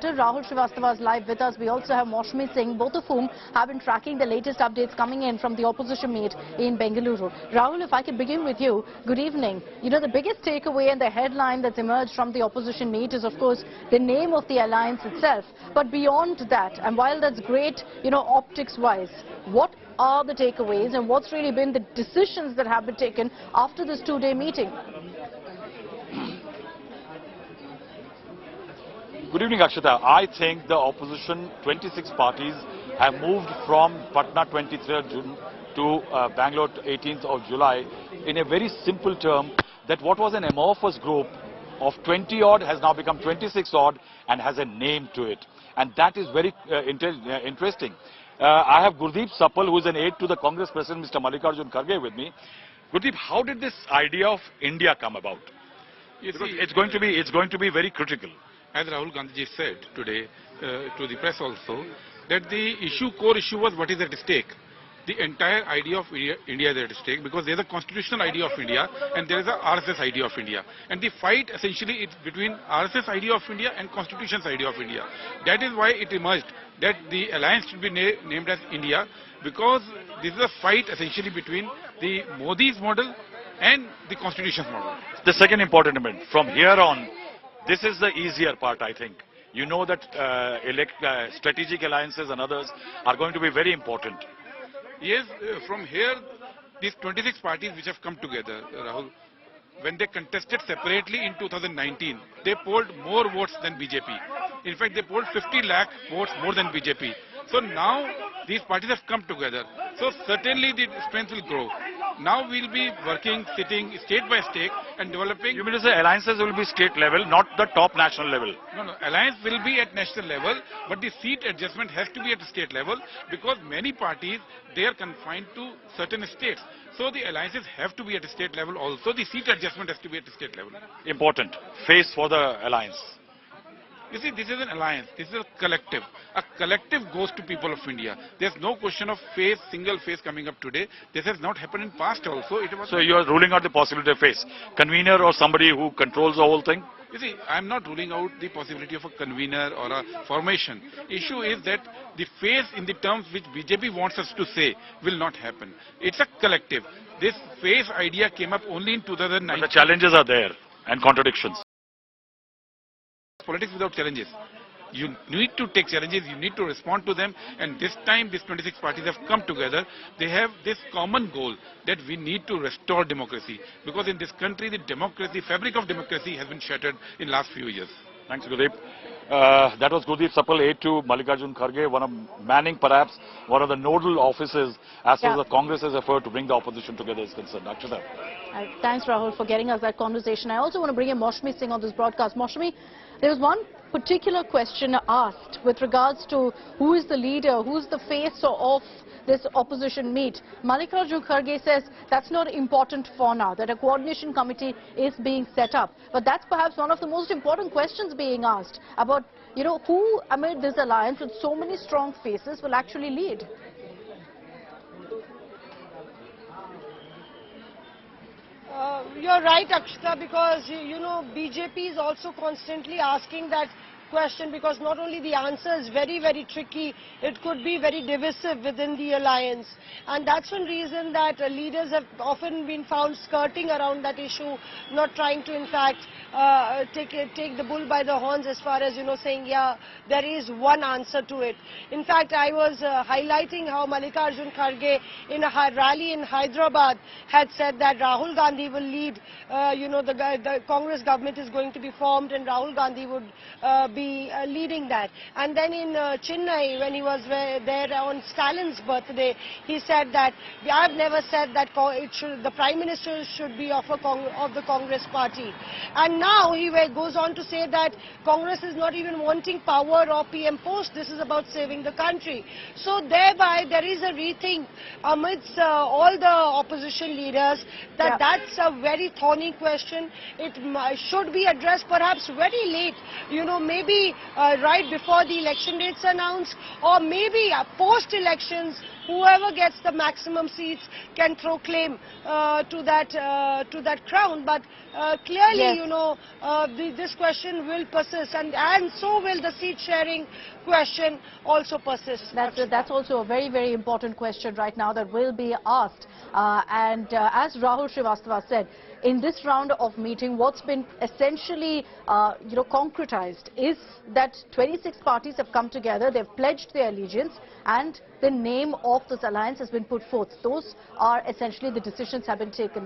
reporter Rahul Srivastava is live with us. We also have Maushmi Singh, both of whom have been tracking the latest updates coming in from the opposition meet in Bengaluru. Rahul, if I could begin with you, good evening. You know, the biggest takeaway and the headline that's emerged from the opposition meet is, of course, the name of the alliance itself. But beyond that, and while that's great, you know, optics-wise, what are the takeaways and what's really been the decisions that have been taken after this two-day meeting? Good evening, Akshata. I think the opposition 26 parties have moved from Patna 23rd June to Bangalore 18th of July in a very simple term that what was an amorphous group of 20 odd has now become 26 odd and has a name to it. And that is very interesting. I have Gurdeep Sapal, who is an aide to the Congress President, Mr. Mallikarjun Kharge, with me. Gurdeep, how did this idea of India come about? It's going to be very critical. As Rahul Gandhi said today to the press also, that the core issue was what is at stake. The entire idea of India is at stake because there is a constitutional idea of India and there is a RSS idea of India. And the fight essentially is between RSS idea of India and Constitution's idea of India. That is why it emerged that the alliance should be named as India, because this is a fight essentially between the Modi's model and the Constitution's model. The second important element, from here on, this is the easier part, I think. You know that strategic alliances and others are going to be very important. Yes, from here, these 26 parties which have come together, Rahul, when they contested separately in 2019, they polled more votes than BJP. In fact, they polled 50 lakh votes more than BJP. So now these parties have come together. So certainly the strength will grow. Now we'll be working, sitting state by state and developing. You mean to say alliances will be state level, not the top national level? No, alliance will be at national level, but the seat adjustment has to be at the state level because many parties, they are confined to certain states. So the alliances have to be at the state level also. The seat adjustment has to be at the state level. Important. Face for the alliance. You see, this is an alliance. This is a collective. A collective goes to people of India. There's no question of face, single face coming up today. This has not happened in past also. So you are ruling out the possibility of face. Convener or somebody who controls the whole thing? You see, I'm not ruling out the possibility of a convener or a formation. Issue is that the face in the terms which BJP wants us to say will not happen. It's a collective. This face idea came up only in 2009. But the challenges are there and contradictions. Politics without challenges. You need to take challenges, you need to respond to them, and this time these 26 parties have come together. They have this common goal that we need to restore democracy, because in this country the democracy, fabric of democracy has been shattered in last few years. Thanks, Gurdeep. That was Gurdeep Sapal, aide to Mallikarjun Kharge, manning perhaps one of the nodal offices as far as the Congress's effort to bring the opposition together is concerned. Akshata. Thanks, Rahul, for getting us that conversation. I also want to bring in Maushmi Singh on this broadcast. Maushmi, there was one particular question asked with regards to who is the leader, who's the face of this opposition meet. Mallikarjun Kharge says that's not important for now, that a coordination committee is being set up. But that's perhaps one of the most important questions being asked about, you know, who amid this alliance with so many strong faces will actually lead. You're right, Akshita, because, you know, BJP is also constantly asking that question, because not only the answer is very, very tricky, it could be very divisive within the alliance. And that's one reason that leaders have often been found skirting around that issue, not trying to, in fact, take the bull by the horns as far as, you know, saying, yeah, there is one answer to it. In fact, I was highlighting how Mallikarjun Kharge in a rally in Hyderabad had said that Rahul Gandhi will lead, you know, the Congress government is going to be formed and Rahul Gandhi would be leading that. And then in Chennai, when he was there on Stalin's birthday, he said that I have never said that the Prime Minister should be of the Congress party. And now he goes on to say that Congress is not even wanting power or PM post. This is about saving the country. So thereby there is a rethink amidst all the opposition leaders that that's a very thorny question. It should be addressed perhaps very late, you know, maybe right before the election dates announced, or maybe post-elections whoever gets the maximum seats can throw claim to that crown. But clearly, Yes. you know, this question will persist, and so will the seat sharing question also persist. That's also a very, very important question right now that will be asked. As Rahul Srivastava said, in this round of meeting, what's been essentially, concretized is that 26 parties have come together, they've pledged their allegiance, and the name of this alliance has been put forth. Those are essentially the decisions have been taken.